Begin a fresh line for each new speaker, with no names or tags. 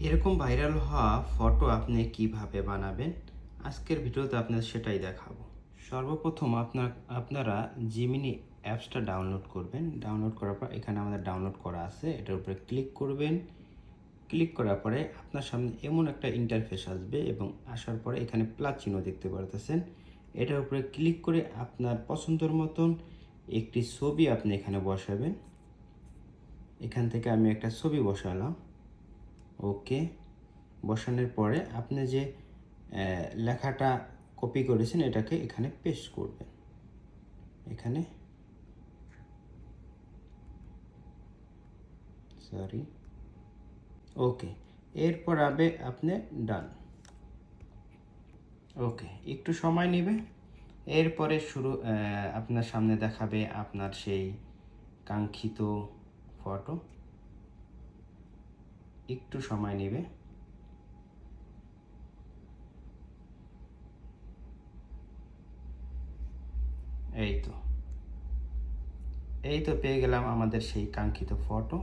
এরকম ভাইরাল হওয়া ফটো আপনি কিভাবে বানাবেন? আজকের ভিডিওতে আপনাদের সেটাই দেখাবো। সর্বপ্রথম আপনারা জিমিনি অ্যাপসটা ডাউনলোড করবেন। ডাউনলোড করার পর এখানে আমাদের ডাউনলোড করা আছে। এটার উপরে ক্লিক করবেন। ক্লিক করার পরে আপনার সামনে এমন একটা ইন্টারফেস আসবে এবং আসার পরে এখানে প্লাস চিহ্ন দেখতে পারতেছেন। এটার উপরে ক্লিক করে আপনার পছন্দের মতন একটি ছবি আপনি এখানে বসাবেন। এখান থেকে আমি একটা ছবি বসালাম। ওকে। বসানোর পরে আপনি যে লেখাটা কপি করেছেন এটাকে এখানে পেস্ট করবেন। এখানে সরি ওকে। এরপর আপনি ডান। ওকে, একটু সময় নেবে। এরপরে আপনার সামনে দেখাবে আপনার সেই কাঙ্ক্ষিত ফটো। একটু সময় নেবে। এই তো পেয়ে গেলাম আমাদের সেই কাঙ্ক্ষিত ফটো।